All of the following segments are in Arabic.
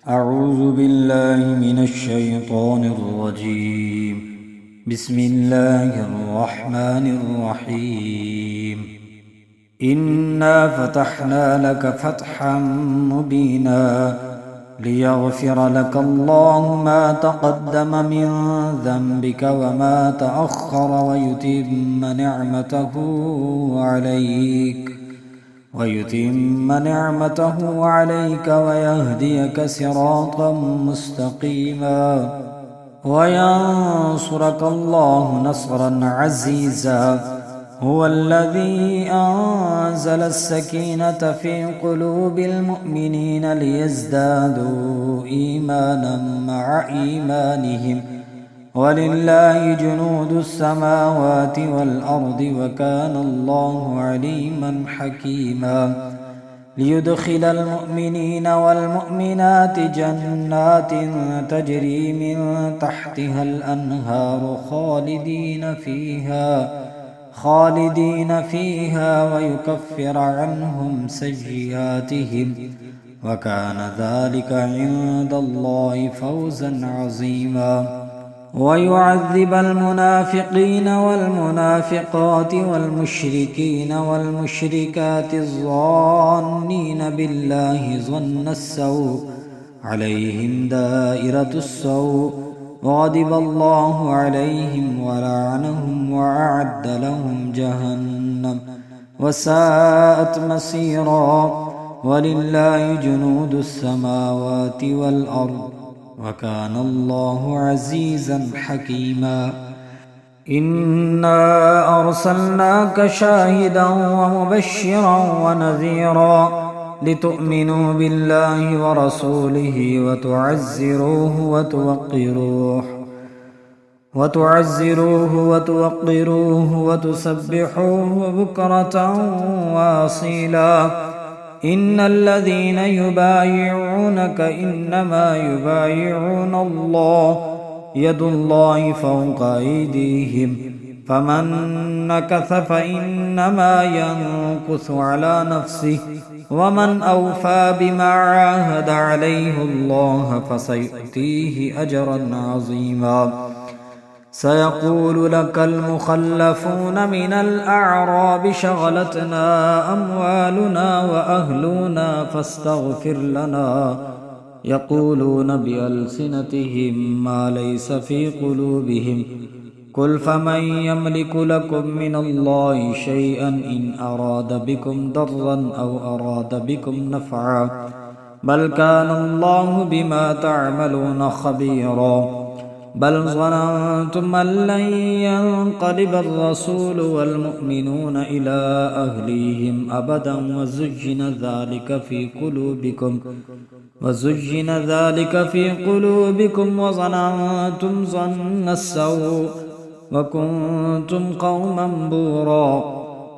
أعوذ بالله من الشيطان الرجيم. بسم الله الرحمن الرحيم. إنا فتحنا لك فتحا مبينا ليغفر لك الله ما تقدم من ذنبك وما تأخر ويتم نعمته عليك ويهديك صراطا مستقيما وينصرك الله نصرا عزيزا. هو الذي أنزل السكينة في قلوب المؤمنين ليزدادوا إيمانا مع إيمانهم ولله جنود السماوات والأرض وكان الله عليما حكيما. ليدخل المؤمنين والمؤمنات جنات تجري من تحتها الأنهار خالدين فيها ويكفر عنهم سيئاتهم وكان ذلك عند الله فوزا عظيما. ويعذب المنافقين والمنافقات والمشركين والمشركات الظانين بالله ظن السوء عليهم دائرة السوء وغضب الله عليهم ولعنهم وأعد لهم جهنم وساءت مصيرا. ولله جنود السماوات والأرض وكان الله عزيزا حكيما. إنا أرسلناك شاهدا ومبشرا ونذيرا لتؤمنوا بالله ورسوله وتعزروه وتسبحوه بكرة وأصيلا. إن الذين يبايعونك إنما يبايعون الله يد الله فوق أيديهم فمن نكث فإنما ينكث على نفسه ومن أوفى بما عاهد عليه الله فسيؤتيه أجرا عظيما. سيقول لك المخلفون من الأعراب شغلتنا أموالنا وأهلنا فاستغفر لنا يقولون بألسنتهم ما ليس في قلوبهم قل فمن يملك لكم من الله شيئا إن أراد بكم ضرا أو أراد بكم نفعا بل كان الله بما تعملون خبيرا. بل ظننتم أن لن ينقلب الرسول والمؤمنون إلى أهليهم أبدا وزجن ذلك في قلوبكم وظننتم ظن السوء وكنتم قوما بورا.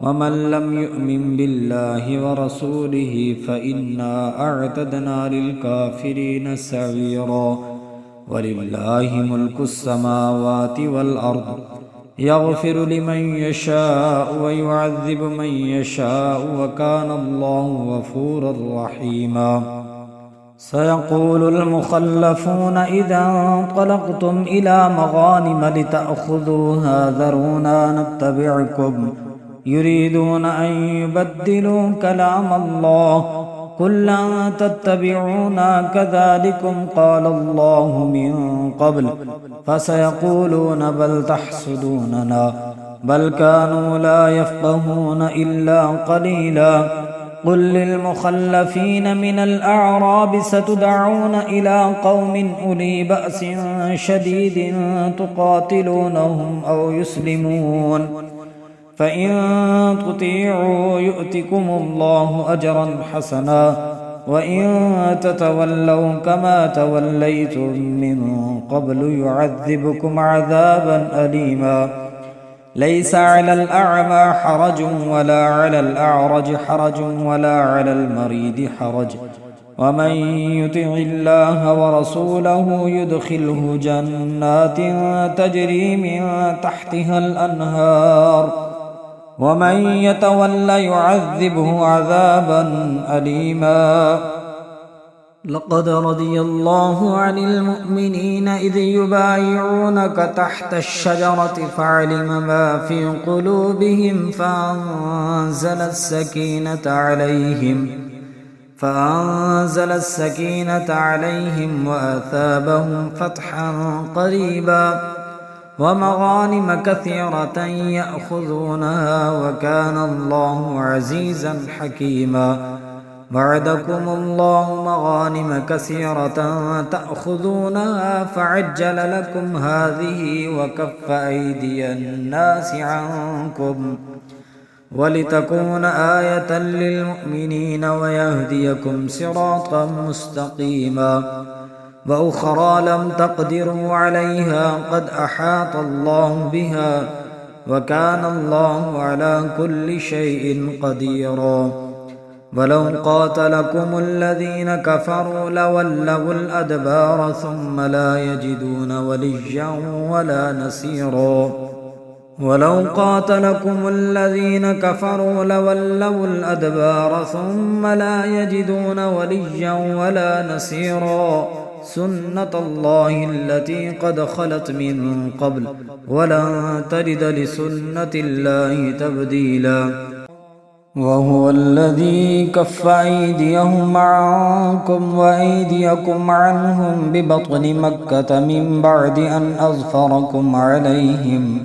ومن لم يؤمن بالله ورسوله فإنا أعتدنا للكافرين سعيرا. ولله ملك السماوات والأرض يغفر لمن يشاء ويعذب من يشاء وكان الله غفورا رحيما. سيقول المخلفون إذا انطلقتم إلى مغانم لتأخذوها ذرونا نتبعكم يريدون أن يبدلوا كلام الله قل لن تتبعونا كذلكم قال الله من قبل فسيقولون بل تحسدوننا بل كانوا لا يفقهون إلا قليلا. قل للمخلفين من الأعراب ستدعون إلى قوم أولي بأس شديد تقاتلونهم أو يسلمون فإن تطيعوا يؤتكم الله أجرا حسنا وإن تتولوا كما توليتم من قبل يعذبكم عذابا أليما. ليس على الأعمى حرج ولا على الأعرج حرج ولا على المريض حرج ومن يطع الله ورسوله يدخله جنات تجري من تحتها الأنهار ومن يتول يعذبه عذابا أليما. لقد رضي الله عن المؤمنين إذ يبايعونك تحت الشجرة فعلم ما في قلوبهم فأنزل السكينة عليهم وأثابهم فتحا قريبا ومغانم كثيرة يأخذونها وكان الله عزيزا حكيما. وعدكم الله مغانم كثيرة تأخذونها فعجل لكم هذه وكف أيدي الناس عنكم ولتكون آية للمؤمنين ويهديكم صراطا مستقيما. وأخرى لم تقدروا عليها قد أحاط الله بها وكان الله على كل شيء قديرا. ولو قاتلكم الذين كفروا لولوا الأدبار ثم لا يجدون وليا ولا نصيرا. ولو قاتلكم الذين كفروا لولوا الأدبار ثم لا يجدون وليا ولا نصيرا. سنة الله التي قد خلت من قبل ولن تجد لسنة الله تبديلا. وهو الذي كف أيديهم عنكم وأيديكم عنهم ببطن مكة من بعد أن أظفركم عليهم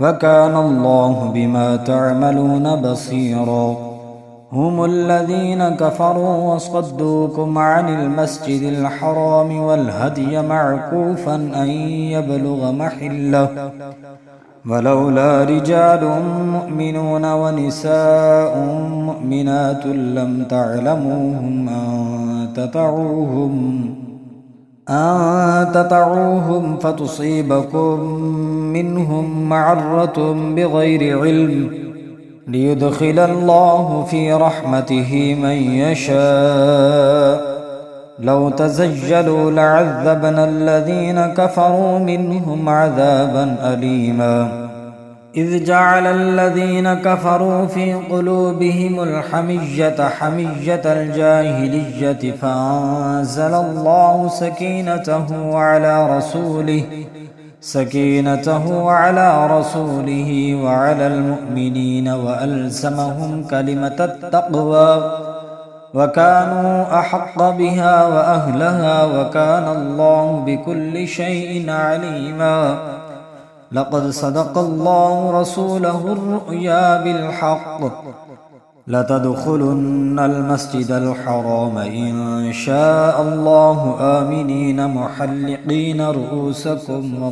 وكان الله بما تعملون بصيرا. هم الذين كفروا وصدوكم عن المسجد الحرام والهدي معكوفا أن يبلغ محله ولولا رجال مؤمنون ونساء مؤمنات لم تعلموهم أن تطعوهم فتصيبكم منهم معرة بغير علم ليدخل الله في رحمته من يشاء. لو تزيلوا لعذبنا الذين كفروا منهم عذابا أليما. إذ جعل الذين كفروا في قلوبهم الحمية حمية الجاهلية فأنزل الله سكينته على رسوله وعلى المؤمنين وألزمهم كلمة التقوى وكانوا أحق بها وأهلها وكان الله بكل شيء عليما. لقد صدق الله رسوله الرؤيا بالحق لتدخلن المسجد الحرام إن شاء الله آمنين محلقين رؤوسكم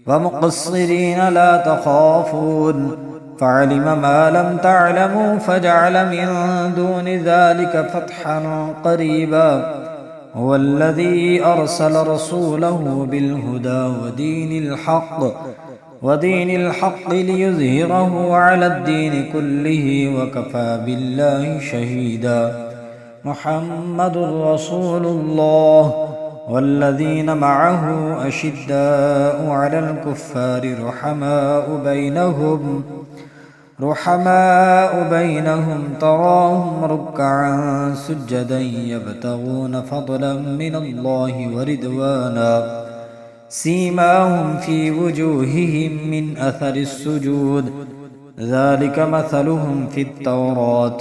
ومقصرين لا تخافون فعلم ما لم تعلموا فجعل من دون ذلك فتحا قريبا. هو الذي أرسل رسوله بالهدى ودين الحق ليظهره على الدين كله وكفى بالله شهيدا. محمد رسول الله والذين معه أشداء على الكفار رحماء بينهم تراهم ركعا سجدا يبتغون فضلا من الله ورضوانا سيماهم في وجوههم من أثر السجود ذلك مثلهم في التوراة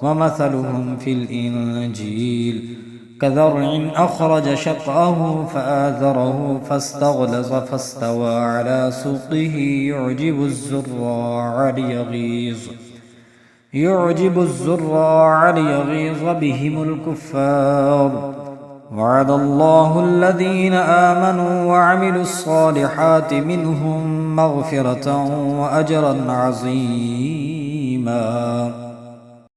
ومثلهم في الإنجيل كزرع أخرج شطأه فآزره فاستغلظ فاستوى على سوقه يعجب الزراع ليغيظ بهم الكفار. وعد الله الذين آمنوا وعملوا الصالحات منهم مغفرة وأجرا عظيما.